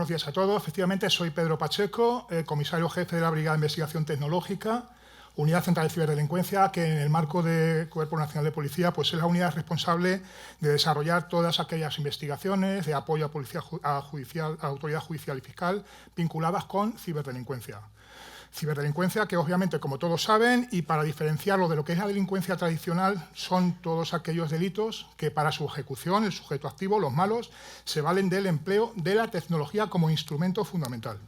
buenos días a todos. Efectivamente, soy Pedro Pacheco, comisario jefe de la Brigada de Investigación Tecnológica, Unidad Central de Ciberdelincuencia, que en el marco del Cuerpo Nacional de Policía pues es la unidad responsable de desarrollar todas aquellas investigaciones de apoyo a autoridad judicial y fiscal vinculadas con ciberdelincuencia. Ciberdelincuencia que obviamente, como todos saben, y para diferenciarlo de lo que es la delincuencia tradicional, son todos aquellos delitos que para su ejecución, el sujeto activo, los malos, se valen del empleo de la tecnología como instrumento fundamental.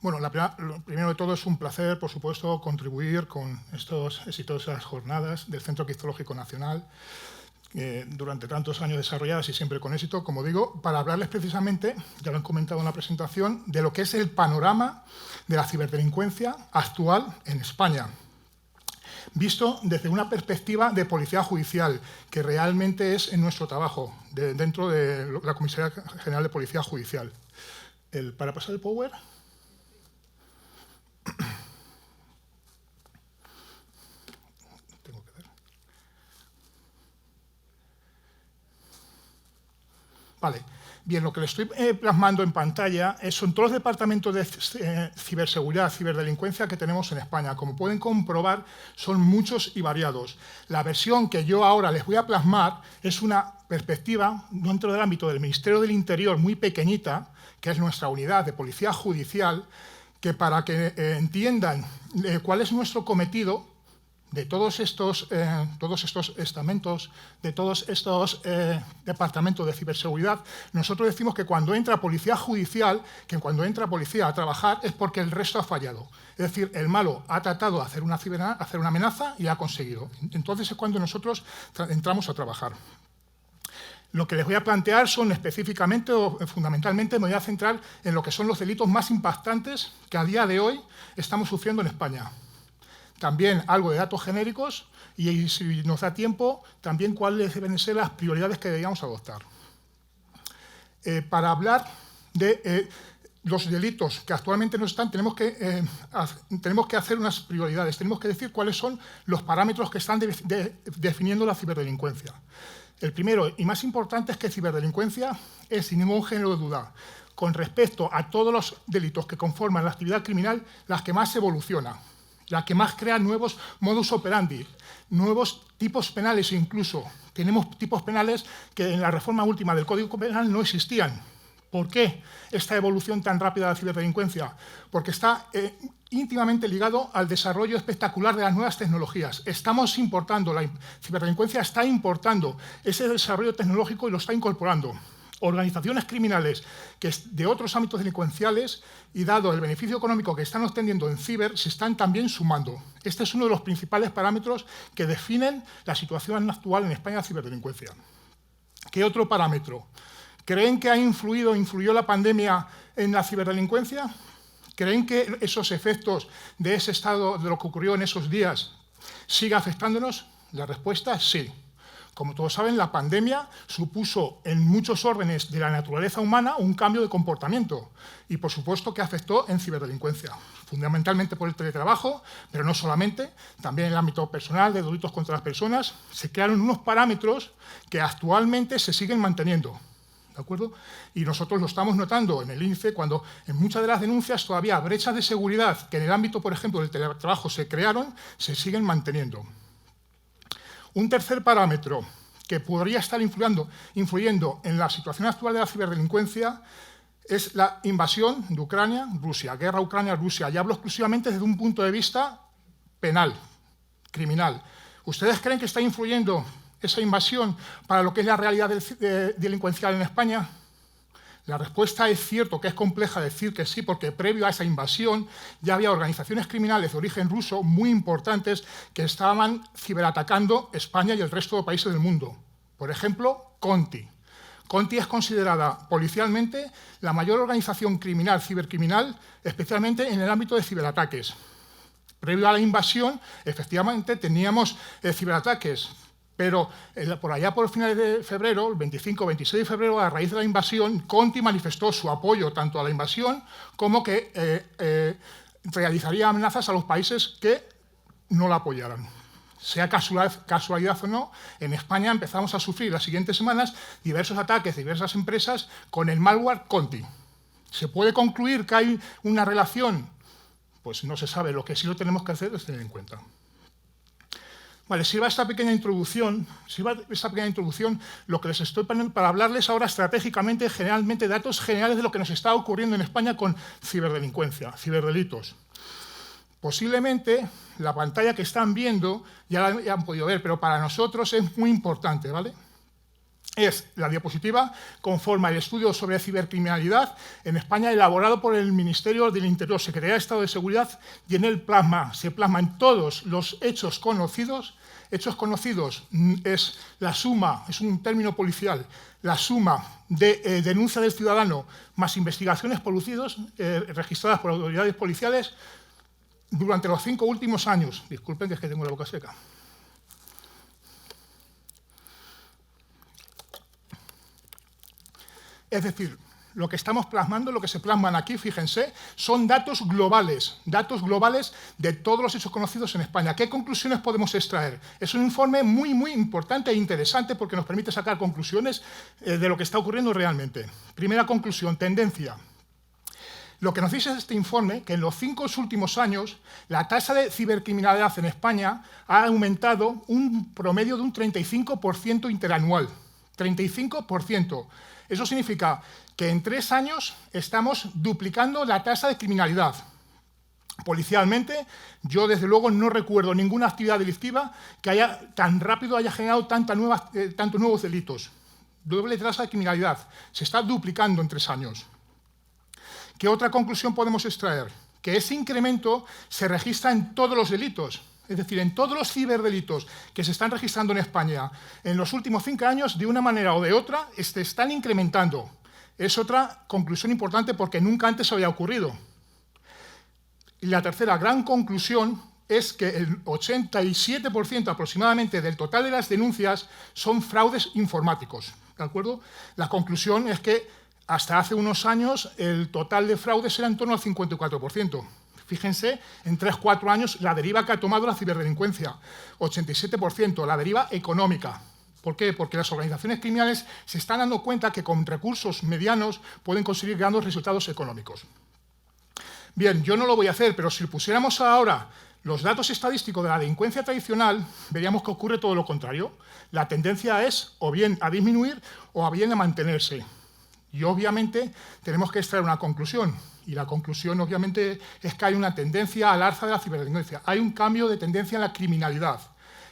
Bueno, lo primero de todo es un placer, por supuesto, contribuir con estas exitosas jornadas del Centro Criptológico Nacional, durante tantos años desarrolladas y siempre con éxito, como digo, para hablarles precisamente, ya lo han comentado en la presentación, de lo que es el panorama de la ciberdelincuencia actual en España, visto desde una perspectiva de policía judicial, que realmente es en nuestro trabajo, dentro de la Comisaría General de Policía Judicial. Para pasar el power. Vale. Bien, lo que le estoy plasmando en pantalla son todos los departamentos de ciberseguridad, ciberdelincuencia que tenemos en España. Como pueden comprobar, son muchos y variados. La versión que yo ahora les voy a plasmar es una perspectiva dentro del ámbito del Ministerio del Interior muy pequeñita, que es nuestra unidad de policía judicial, que para que entiendan cuál es nuestro cometido de todos estos estamentos, de todos estos departamentos de ciberseguridad, nosotros decimos que cuando entra policía judicial, que cuando entra policía a trabajar es porque el resto ha fallado. Es decir, el malo ha tratado de hacer una amenaza y ha conseguido. Entonces es cuando nosotros entramos a trabajar. Lo que les voy a plantear son específicamente o fundamentalmente me voy a centrar en lo que son los delitos más impactantes que a día de hoy estamos sufriendo en España. También algo de datos genéricos y, si nos da tiempo, también cuáles deben ser las prioridades que deberíamos adoptar. Para hablar de los delitos que actualmente nos están, tenemos que hacer unas prioridades, tenemos que decir cuáles son los parámetros que están definiendo la ciberdelincuencia. El primero y más importante es que ciberdelincuencia es, sin ningún género de duda, con respecto a todos los delitos que conforman la actividad criminal, las que más evoluciona, la que más crea nuevos modus operandi, nuevos tipos penales incluso. Tenemos tipos penales que en la reforma última del Código Penal no existían. ¿Por qué esta evolución tan rápida de la ciberdelincuencia? Porque está íntimamente ligado al desarrollo espectacular de las nuevas tecnologías. Estamos importando, la ciberdelincuencia está importando ese desarrollo tecnológico y lo está incorporando. Organizaciones criminales que de otros ámbitos delincuenciales y dado el beneficio económico que están obteniendo en ciber, se están también sumando. Este es uno de los principales parámetros que definen la situación actual en España de ciberdelincuencia. ¿Qué otro parámetro? ¿Creen que influyó la pandemia en la ciberdelincuencia? ¿Creen que esos efectos de ese estado, de lo que ocurrió en esos días, sigue afectándonos? La respuesta es sí. Como todos saben, la pandemia supuso en muchos órdenes de la naturaleza humana un cambio de comportamiento y, por supuesto, que afectó en ciberdelincuencia, fundamentalmente por el teletrabajo, pero no solamente, también en el ámbito personal, de delitos contra las personas, se crearon unos parámetros que actualmente se siguen manteniendo, ¿de acuerdo? Y nosotros lo estamos notando en el índice cuando en muchas de las denuncias todavía brechas de seguridad que en el ámbito, por ejemplo, del teletrabajo se crearon, se siguen manteniendo. Un tercer parámetro que podría estar influyendo en la situación actual de la ciberdelincuencia es la invasión de Ucrania, Rusia, guerra Ucrania-Rusia. Y hablo exclusivamente desde un punto de vista penal, criminal. ¿Ustedes creen que está influyendo esa invasión para lo que es la realidad delincuencial en España? La respuesta es cierto que es compleja decir que sí, porque previo a esa invasión ya había organizaciones criminales de origen ruso muy importantes que estaban ciberatacando España y el resto de países del mundo. Por ejemplo, Conti. Conti es considerada policialmente la mayor organización criminal, cibercriminal, especialmente en el ámbito de ciberataques. Previo a la invasión, efectivamente, teníamos ciberataques. Pero por allá por finales de febrero, el 25 o 26 de febrero, a raíz de la invasión, Conti manifestó su apoyo tanto a la invasión como que realizaría amenazas a los países que no la apoyaran. Sea casualidad o no, en España empezamos a sufrir las siguientes semanas diversos ataques de diversas empresas con el malware Conti. ¿Se puede concluir que hay una relación? Pues no se sabe. Lo que sí lo tenemos que hacer es tener en cuenta. Vale, sirva esta pequeña introducción, lo que les estoy poniendo para hablarles ahora estratégicamente, generalmente, datos generales de lo que nos está ocurriendo en España con ciberdelincuencia, ciberdelitos. Posiblemente la pantalla que están viendo ya la han podido ver, pero para nosotros es muy importante, ¿vale? Es la diapositiva conforme al estudio sobre cibercriminalidad en España elaborado por el Ministerio del Interior, Secretaría de Estado de Seguridad, y en él se plasman todos los hechos conocidos. Hechos conocidos es la suma, es un término policial, la suma de denuncia del ciudadano más investigaciones producidas, registradas por autoridades policiales durante los 5 últimos años. Disculpen que es que tengo la boca seca. Es decir, lo que estamos plasmando, lo que se plasman aquí, fíjense, son datos globales de todos los hechos conocidos en España. ¿Qué conclusiones podemos extraer? Es un informe muy, muy importante e interesante porque nos permite sacar conclusiones de lo que está ocurriendo realmente. Primera conclusión, tendencia. Lo que nos dice este informe, que en los 5 últimos años la tasa de cibercriminalidad en España ha aumentado un promedio de un 35% interanual. 35%. Eso significa que en 3 años estamos duplicando la tasa de criminalidad. Policialmente, yo desde luego no recuerdo ninguna actividad delictiva que tan rápido haya generado tantos nuevos delitos. Doble tasa de criminalidad. Se está duplicando en 3 años. ¿Qué otra conclusión podemos extraer? Que ese incremento se registra en todos los delitos. Es decir, en todos los ciberdelitos que se están registrando en España en los últimos 5 años, de una manera o de otra, se están incrementando. Es otra conclusión importante porque nunca antes había ocurrido. Y la tercera gran conclusión es que el 87% aproximadamente del total de las denuncias son fraudes informáticos. ¿De acuerdo? La conclusión es que hasta hace unos años el total de fraudes era en torno al 54%. Fíjense, en 3-4 años, la deriva que ha tomado la ciberdelincuencia, 87%, la deriva económica. ¿Por qué? Porque las organizaciones criminales se están dando cuenta que con recursos medianos pueden conseguir grandes resultados económicos. Bien, yo no lo voy a hacer, pero si pusiéramos ahora los datos estadísticos de la delincuencia tradicional, veríamos que ocurre todo lo contrario. La tendencia es o bien a disminuir o bien a mantenerse. Y obviamente tenemos que extraer una conclusión. Y la conclusión, obviamente, es que hay una tendencia al alza de la ciberdelincuencia. Hay un cambio de tendencia en la criminalidad,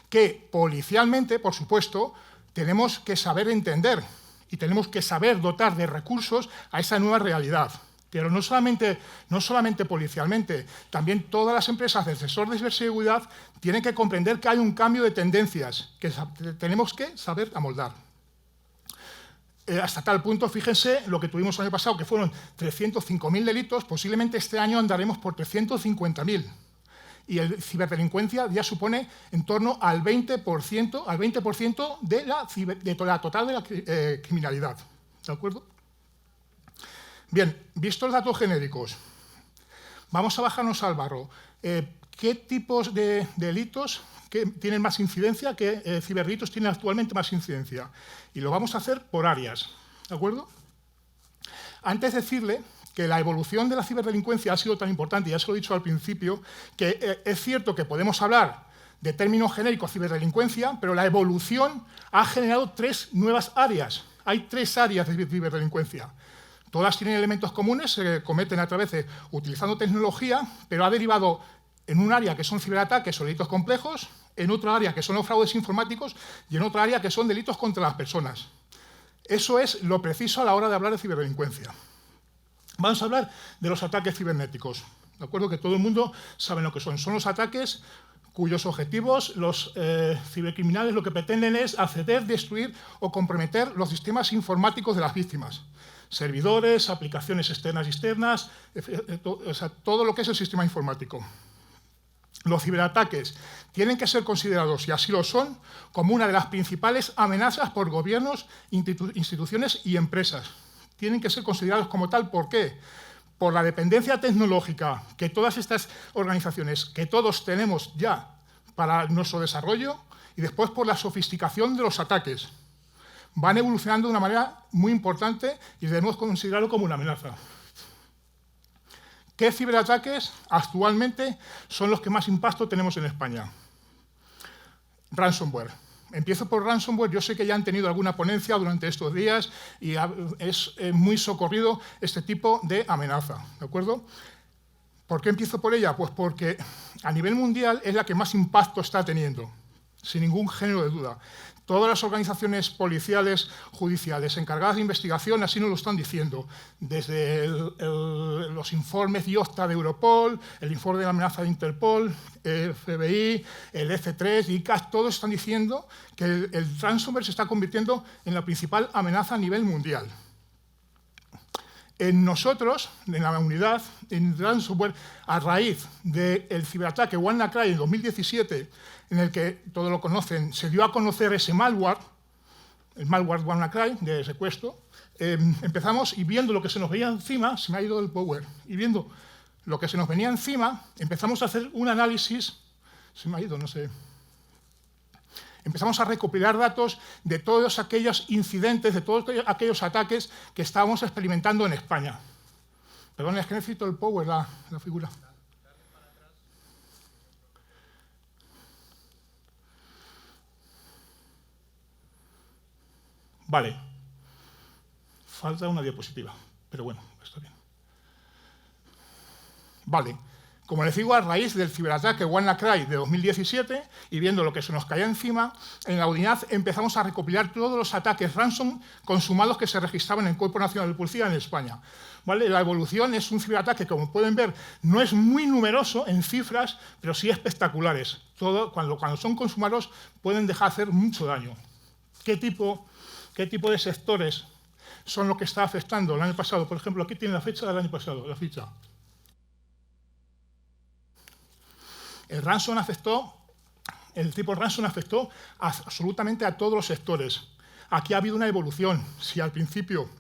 que policialmente, por supuesto, tenemos que saber entender y tenemos que saber dotar de recursos a esa nueva realidad. Pero no solamente policialmente, también todas las empresas del sector de ciberseguridad tienen que comprender que hay un cambio de tendencias que tenemos que saber amoldar. Hasta tal punto, fíjense, lo que tuvimos el año pasado, que fueron 305.000 delitos, posiblemente este año andaremos por 350.000. Y la ciberdelincuencia ya supone en torno al 20% de la total de la criminalidad. ¿De acuerdo? Bien, vistos los datos genéricos, vamos a bajarnos al barro. ¿Qué tipos de delitos tienen más incidencia? ¿Qué ciberdelitos tienen actualmente más incidencia? Y lo vamos a hacer por áreas, ¿de acuerdo? Antes de decirle que la evolución de la ciberdelincuencia ha sido tan importante, ya se lo he dicho al principio, que es cierto que podemos hablar de términos genéricos ciberdelincuencia, pero la evolución ha generado 3 nuevas áreas. Hay 3 áreas de ciberdelincuencia. Todas tienen elementos comunes, se cometen a través de utilizando tecnología, pero ha derivado en un área que son ciberataques o delitos complejos, en otra área que son los fraudes informáticos y en otra área que son delitos contra las personas. Eso es lo preciso a la hora de hablar de ciberdelincuencia. Vamos a hablar de los ataques cibernéticos. De acuerdo que todo el mundo sabe lo que son. Son los ataques cuyos objetivos los cibercriminales lo que pretenden es acceder, destruir o comprometer los sistemas informáticos de las víctimas. Servidores, aplicaciones externas y externas, o sea, todo lo que es el sistema informático. Los ciberataques tienen que ser considerados, y así lo son, como una de las principales amenazas por gobiernos, instituciones y empresas. Tienen que ser considerados como tal, ¿por qué? Por la dependencia tecnológica que todas estas organizaciones, que todos tenemos ya para nuestro desarrollo, y después por la sofisticación de los ataques. Van evolucionando de una manera muy importante y debemos considerarlo como una amenaza. ¿Qué ciberataques actualmente son los que más impacto tenemos en España? Ransomware. Empiezo por ransomware. Yo sé que ya han tenido alguna ponencia durante estos días y es muy socorrido este tipo de amenaza, ¿de acuerdo? ¿Por qué empiezo por ella? Pues porque a nivel mundial es la que más impacto está teniendo, sin ningún género de duda. Todas las organizaciones policiales, judiciales, encargadas de investigación, así nos lo están diciendo. Desde los informes IOCTA de Europol, el informe de la amenaza de Interpol, el FBI, el EC3, ICAS, todos están diciendo que el ransomware se está convirtiendo en la principal amenaza a nivel mundial. En nosotros, en la unidad, en ransomware, a raíz del ciberataque WannaCry en 2017, en el que todos lo conocen, se dio a conocer ese malware, el malware WannaCry de secuestro, empezamos y viendo lo que se nos veía encima, se me ha ido el power, y viendo lo que se nos venía encima, empezamos a hacer un análisis, se me ha ido, no sé. Empezamos a recopilar datos de todos aquellos incidentes, de todos aquellos ataques que estábamos experimentando en España. Perdón, es que necesito el power, la figura. Vale. Falta una diapositiva, pero bueno, está bien. Vale. Como les digo, a raíz del ciberataque WannaCry de 2017 y viendo lo que se nos caía encima, en la unidad empezamos a recopilar todos los ataques ransom consumados que se registraban en el Cuerpo Nacional de Policía en España. ¿Vale? La evolución es un ciberataque, como pueden ver, no es muy numeroso en cifras, pero sí espectaculares. Cuando son consumados pueden dejar de hacer mucho daño. ¿Qué tipo de sectores son los que está afectando el año pasado? Por ejemplo, aquí tiene la fecha del año pasado, la ficha. El tipo ransom afectó absolutamente a todos los sectores. Aquí ha habido una evolución. Si al principio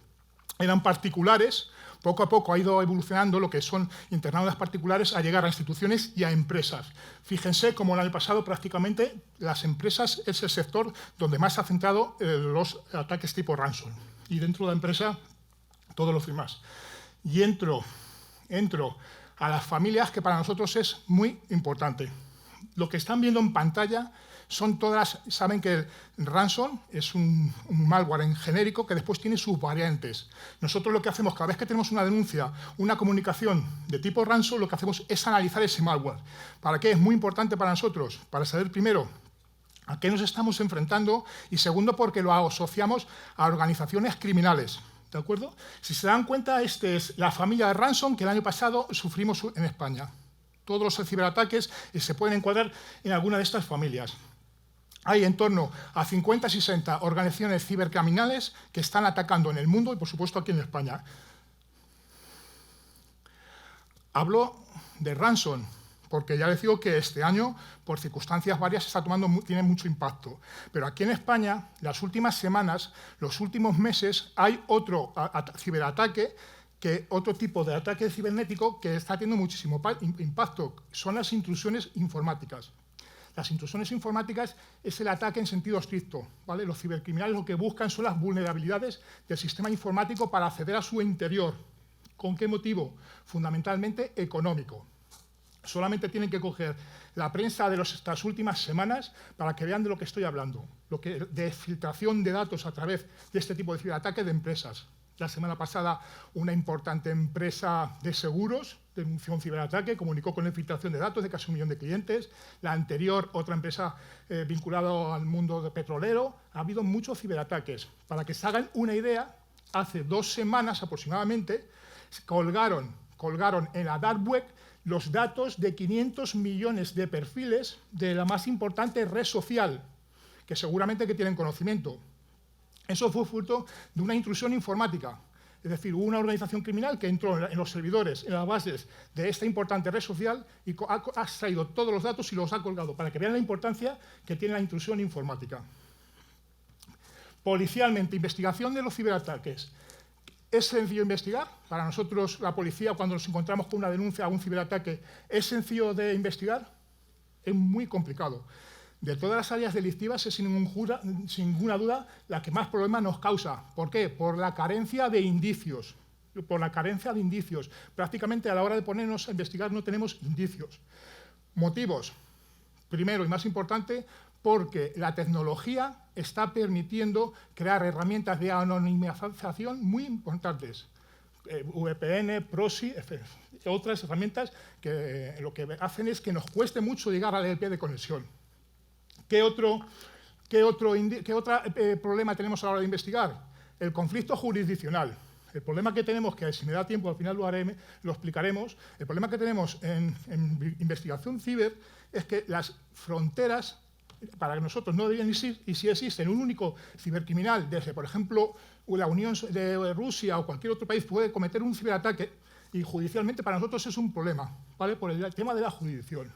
eran particulares, poco a poco ha ido evolucionando lo que son internados particulares a llegar a instituciones y a empresas. Fíjense cómo el año pasado prácticamente las empresas es el sector donde más se ha centrado los ataques tipo ransom. Y dentro de la empresa, todos los demás. Y entro a las familias, que para nosotros es muy importante. Lo que están viendo en pantalla son todas, saben que el ransom es un malware en genérico que después tiene sus variantes. Nosotros lo que hacemos, cada vez que tenemos una denuncia, una comunicación de tipo ransom, lo que hacemos es analizar ese malware. ¿Para qué? Es muy importante para nosotros, para saber primero a qué nos estamos enfrentando y segundo porque lo asociamos a organizaciones criminales. ¿De acuerdo? Si se dan cuenta, esta es la familia de ransom que el año pasado sufrimos en España. Todos los ciberataques se pueden encuadrar en alguna de estas familias. Hay en torno a 50 y 60 organizaciones cibercriminales que están atacando en el mundo y, por supuesto, aquí en España. Hablo de ransom, porque ya les digo que este año, por circunstancias varias, tiene mucho impacto. Pero aquí en España, las últimas semanas, los últimos meses, hay otro ciberataque, otro tipo de ataque cibernético que está teniendo muchísimo impacto. Son las intrusiones informáticas. Las intrusiones informáticas es el ataque en sentido estricto, ¿vale? Los cibercriminales lo que buscan son las vulnerabilidades del sistema informático para acceder a su interior. ¿Con qué motivo? Fundamentalmente económico. Solamente tienen que coger la prensa de estas últimas semanas para que vean de lo que estoy hablando, de filtración de datos a través de este tipo de ciberataques de empresas. La semana pasada una importante empresa de seguros denunció un ciberataque, comunicó con la filtración de datos de casi 1 millón de clientes. La anterior, otra empresa vinculada al mundo petrolero. Ha habido muchos ciberataques. Para que se hagan una idea, hace 2 semanas aproximadamente colgaron en la dark web los datos de 500 millones de perfiles de la más importante red social, que seguramente que tienen conocimiento. Eso fue fruto de una intrusión informática. Es decir, hubo una organización criminal que entró en los servidores, en las bases de esta importante red social y ha extraído todos los datos y los ha colgado, para que vean la importancia que tiene la intrusión informática. Policialmente, investigación de los ciberataques. ¿Es sencillo investigar? Para nosotros, la policía, cuando nos encontramos con una denuncia a un ciberataque, ¿es sencillo de investigar? Es muy complicado. De todas las áreas delictivas es sin ninguna duda la que más problemas nos causa. ¿Por qué? Por la carencia de indicios. por la carencia de indicios. Prácticamente a la hora de ponernos a investigar no tenemos indicios. Motivos. Primero y más importante, porque la tecnología está permitiendo crear herramientas de anonimización muy importantes. VPN, proxy, otras herramientas que lo que hacen es que nos cueste mucho llegar al IP de conexión. ¿Qué otro problema tenemos a la hora de investigar? El conflicto jurisdiccional. El problema que tenemos, que si me da tiempo al final lo explicaremos, el problema que tenemos en investigación ciber es que las fronteras para nosotros no deberían existir, y si existen un único cibercriminal desde, por ejemplo, la Unión de Rusia o cualquier otro país puede cometer un ciberataque y judicialmente para nosotros es un problema, ¿vale? Por el tema de la jurisdicción.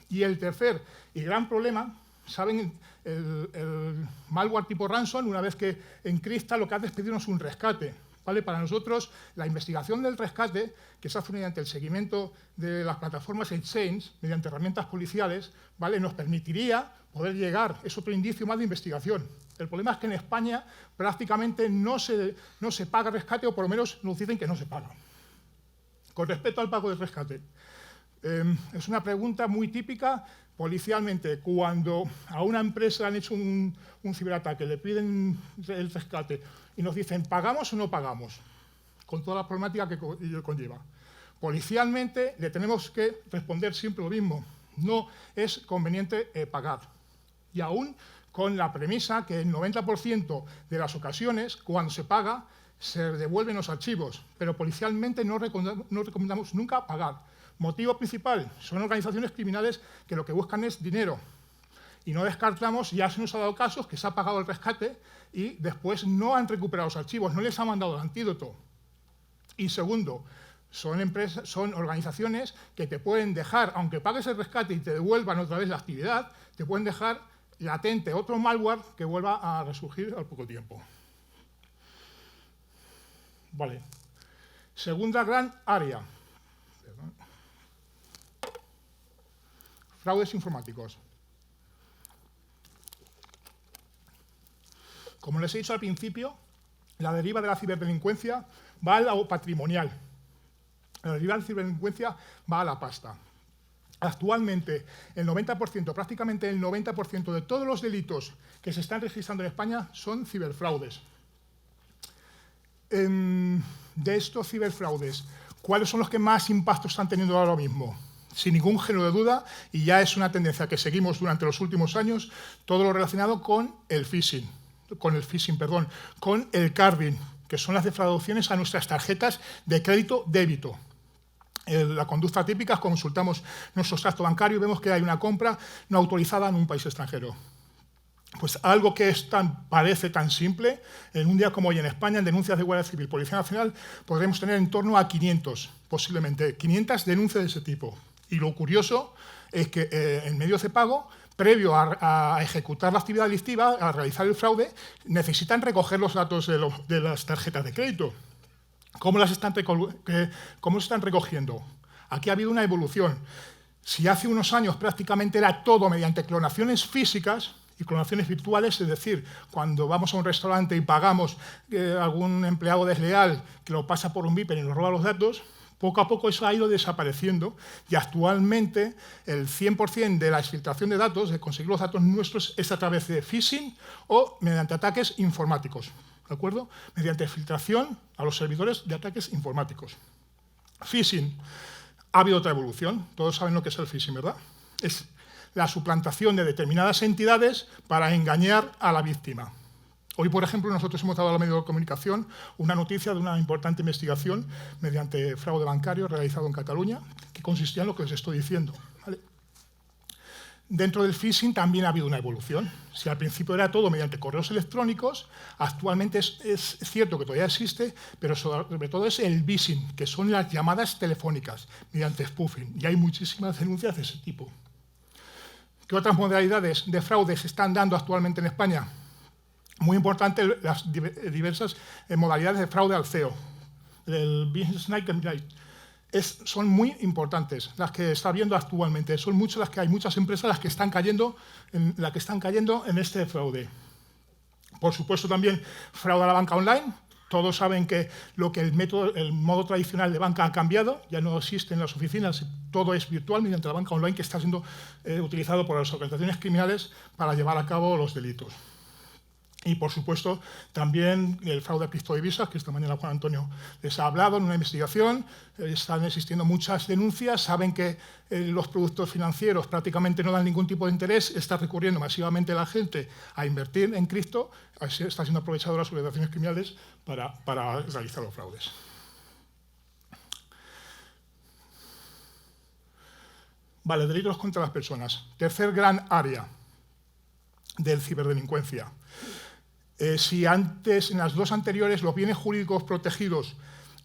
Y el tercer y gran problema, ¿saben? El malware tipo ransom, una vez que encripta, lo que hace es pedirnos un rescate. ¿Vale? Para nosotros, la investigación del rescate, que se hace mediante el seguimiento de las plataformas exchange, mediante herramientas policiales, ¿vale? Nos permitiría poder llegar, es otro indicio más de investigación. El problema es que en España prácticamente no se paga rescate, o por lo menos nos dicen que no se paga. Con respecto al pago del rescate, es una pregunta muy típica policialmente. Cuando a una empresa han hecho un ciberataque, le piden el rescate y nos dicen, ¿pagamos o no pagamos? Con toda la problemática que ello conlleva. Policialmente le tenemos que responder siempre lo mismo. No es conveniente pagar. Y aún con la premisa que el 90% de las ocasiones, cuando se paga, se devuelven los archivos. Pero policialmente no recomendamos nunca pagar. Motivo principal, son organizaciones criminales que lo que buscan es dinero. Y no descartamos, ya se nos ha dado casos que se ha pagado el rescate y después no han recuperado los archivos, no les han mandado el antídoto. Y segundo, son organizaciones que te pueden dejar, aunque pagues el rescate y te devuelvan otra vez la actividad, te pueden dejar latente otro malware que vuelva a resurgir al poco tiempo. Vale. Segunda gran área. Fraudes informáticos. Como les he dicho al principio, la deriva de la ciberdelincuencia va a lo patrimonial. La deriva de la ciberdelincuencia va a la pasta. Actualmente, el 90%, prácticamente el 90% de todos los delitos que se están registrando en España son ciberfraudes. De estos ciberfraudes, ¿cuáles son los que más impacto están teniendo ahora mismo? Sin ningún género de duda, y ya es una tendencia que seguimos durante los últimos años, todo lo relacionado con el phishing, con el carding, que son las defraudaciones a nuestras tarjetas de crédito débito. La conducta típica es consultamos nuestro extracto bancario y vemos que hay una compra no autorizada en un país extranjero. Pues algo que parece tan simple, en un día como hoy en España, en denuncias de Guardia Civil, Policía Nacional, podremos tener en torno a 500, posiblemente, 500 denuncias de ese tipo. Y lo curioso es que en medios de pago, previo a ejecutar la actividad delictiva, a realizar el fraude, necesitan recoger los datos de las tarjetas de crédito. ¿Cómo se están recogiendo? Aquí ha habido una evolución. Si hace unos años prácticamente era todo mediante clonaciones físicas y clonaciones virtuales, es decir, cuando vamos a un restaurante y pagamos a algún empleado desleal que lo pasa por un viper y nos roba los datos, poco a poco eso ha ido desapareciendo y actualmente el 100% de la exfiltración de datos, de conseguir los datos nuestros, es a través de phishing o mediante ataques informáticos, ¿de acuerdo? Mediante filtración a los servidores de ataques informáticos. Phishing. Ha habido otra evolución. Todos saben lo que es el phishing, ¿verdad? Es la suplantación de determinadas entidades para engañar a la víctima. Hoy, por ejemplo, nosotros hemos dado a los medios de comunicación una noticia de una importante investigación mediante fraude bancario realizado en Cataluña, que consistía en lo que os estoy diciendo, ¿vale? Dentro del phishing también ha habido una evolución. Si al principio era todo mediante correos electrónicos, actualmente es cierto que todavía existe, pero sobre todo es el phishing, que son las llamadas telefónicas mediante spoofing. Y hay muchísimas denuncias de ese tipo. ¿Qué otras modalidades de fraude se están dando actualmente en España? Muy importante las diversas modalidades de fraude al CEO. El Business Night son muy importantes las que está viendo actualmente. Son muchas las que hay muchas empresas las que están cayendo en este fraude. Por supuesto, también fraude a la banca online. Todos saben que el modo tradicional de banca ha cambiado, ya no existen las oficinas, todo es virtual mediante la banca online que está siendo utilizado por las organizaciones criminales para llevar a cabo los delitos. Y, por supuesto, también el fraude a criptodivisas, que esta mañana Juan Antonio les ha hablado en una investigación. Están existiendo muchas denuncias, saben que los productos financieros prácticamente no dan ningún tipo de interés, está recurriendo masivamente la gente a invertir en cripto, está siendo aprovechado las organizaciones criminales para realizar los fraudes. Vale, delitos contra las personas. Tercer gran área de ciberdelincuencia. Si antes, en las dos anteriores, los bienes jurídicos protegidos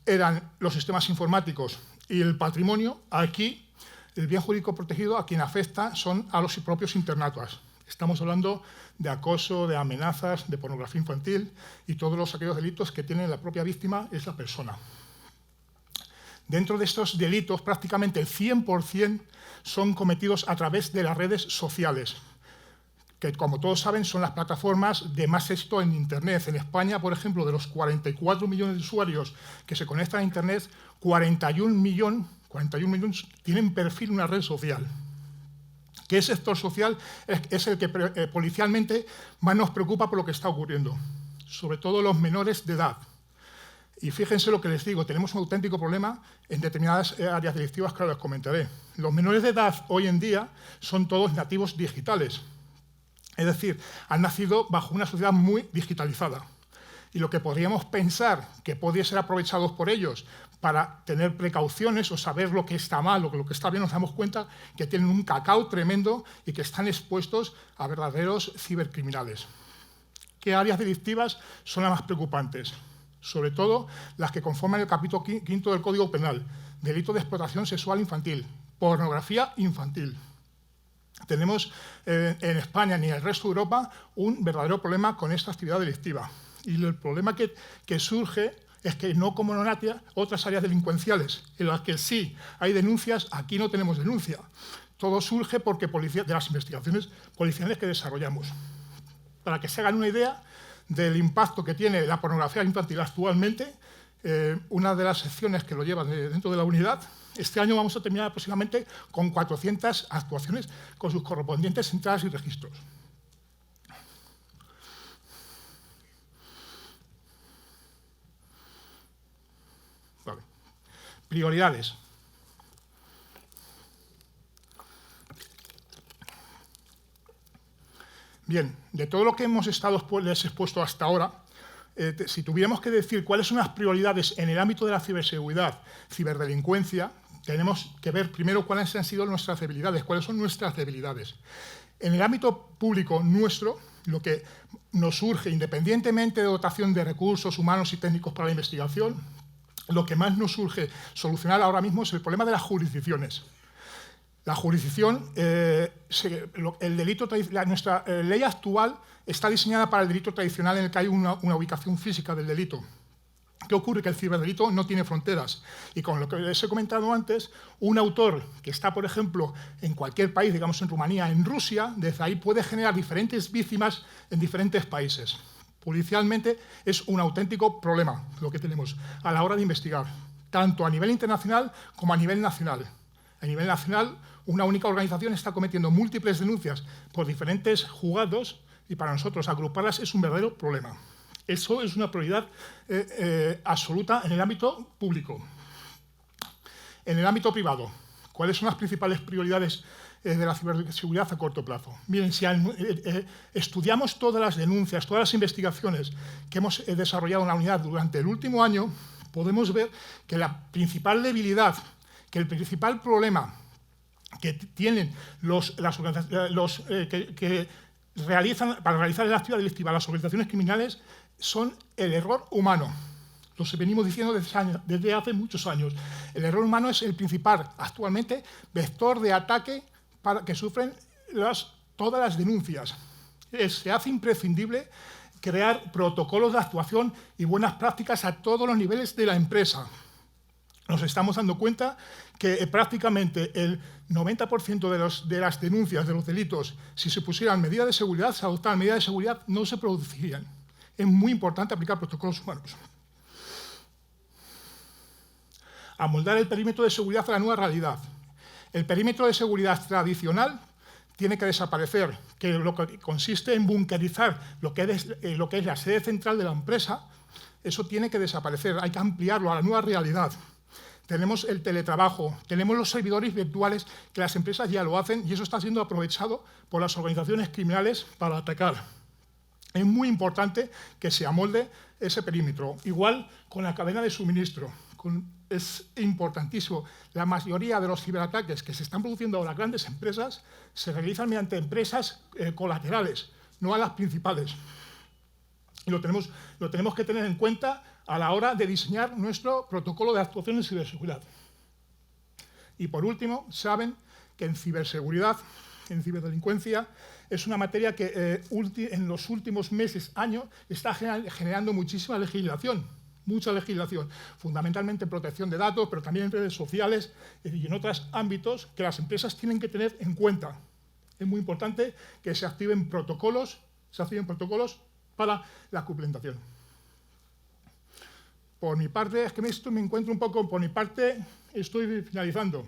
eran los sistemas informáticos y el patrimonio, aquí el bien jurídico protegido a quien afecta son a los propios internautas. Estamos hablando de acoso, de amenazas, de pornografía infantil y todos aquellos delitos que tiene la propia víctima es la persona. Dentro de estos delitos, prácticamente el 100% son cometidos a través de las redes sociales, que, como todos saben, son las plataformas de más éxito en Internet. En España, por ejemplo, de los 44 millones de usuarios que se conectan a Internet, 41 millones tienen perfil en una red social. ¿Qué sector social es el que policialmente más nos preocupa por lo que está ocurriendo? Sobre todo los menores de edad. Y fíjense lo que les digo, tenemos un auténtico problema en determinadas áreas delictivas que ahora les comentaré. Los menores de edad hoy en día son todos nativos digitales. Es decir, han nacido bajo una sociedad muy digitalizada. Y lo que podríamos pensar que podría ser aprovechado por ellos para tener precauciones o saber lo que está mal o lo que está bien, nos damos cuenta que tienen un cacao tremendo y que están expuestos a verdaderos cibercriminales. ¿Qué áreas delictivas son las más preocupantes? Sobre todo las que conforman el capítulo 5 del Código Penal, delito de explotación sexual infantil, pornografía infantil. Tenemos en España ni en el resto de Europa un verdadero problema con esta actividad delictiva. Y el problema que surge es que no como en otras áreas delincuenciales, en las que sí hay denuncias, aquí no tenemos denuncia. Todo surge porque de las investigaciones policiales que desarrollamos. Para que se hagan una idea del impacto que tiene la pornografía infantil actualmente, una de las secciones que lo llevan dentro de la unidad, este año vamos a terminar aproximadamente con 400 actuaciones con sus correspondientes entradas y registros. Vale. Prioridades. Bien, de todo lo que hemos estado les expuesto hasta ahora, si tuviéramos que decir cuáles son las prioridades en el ámbito de la ciberseguridad, ciberdelincuencia, tenemos que ver primero cuáles han sido nuestras debilidades, cuáles son nuestras debilidades. En el ámbito público nuestro, lo que nos surge, independientemente de dotación de recursos humanos y técnicos para la investigación, lo que más nos surge solucionar ahora mismo es el problema de las jurisdicciones. La jurisdicción, nuestra ley actual está diseñada para el delito tradicional en el que hay una ubicación física del delito. ¿Qué ocurre? Que el ciberdelito no tiene fronteras. Y con lo que les he comentado antes, un autor que está, por ejemplo, en cualquier país, digamos en Rumanía, en Rusia, desde ahí puede generar diferentes víctimas en diferentes países. Policialmente es un auténtico problema lo que tenemos a la hora de investigar, tanto a nivel internacional como a nivel nacional. A nivel nacional, una única organización está cometiendo múltiples denuncias por diferentes juzgados y para nosotros agruparlas es un verdadero problema. Eso es una prioridad absoluta en el ámbito público. En el ámbito privado, ¿cuáles son las principales prioridades de la ciberseguridad a corto plazo? Miren, si estudiamos todas las denuncias, todas las investigaciones que hemos desarrollado en la unidad durante el último año, podemos ver que la principal debilidad, que el principal problema que tienen para realizar la actividad delictiva las organizaciones criminales son el error humano. Lo venimos diciendo desde hace muchos años. El error humano es el principal, actualmente, vector de ataque que sufren todas las denuncias. Se hace imprescindible crear protocolos de actuación y buenas prácticas a todos los niveles de la empresa. Nos estamos dando cuenta que prácticamente el 90% de las denuncias de los delitos, si se pusieran medidas de seguridad, se adoptaran medidas de seguridad, no se producirían. es muy importante aplicar protocolos humanos. Amoldar el perímetro de seguridad a la nueva realidad. El perímetro de seguridad tradicional tiene que desaparecer, que lo que consiste en bunkerizar lo que es la sede central de la empresa. Eso tiene que desaparecer, hay que ampliarlo a la nueva realidad. Tenemos el teletrabajo, tenemos los servidores virtuales, que las empresas ya lo hacen y eso está siendo aprovechado por las organizaciones criminales para atacar. Es muy importante que se amolde ese perímetro. Igual con la cadena de suministro. Es importantísimo. La mayoría de los ciberataques que se están produciendo ahora en las grandes empresas se realizan mediante empresas colaterales, no a las principales. Y lo tenemos que tener en cuenta a la hora de diseñar nuestro protocolo de actuación en ciberseguridad. Y por último, saben que en ciberseguridad, en ciberdelincuencia, es una materia que en los últimos meses, años, está generando muchísima legislación. Mucha legislación, fundamentalmente en protección de datos, pero también en redes sociales y en otros ámbitos que las empresas tienen que tener en cuenta. Es muy importante que se activen protocolos para la cumplimentación. Por mi parte, es que esto me encuentro un poco, por mi parte, estoy finalizando.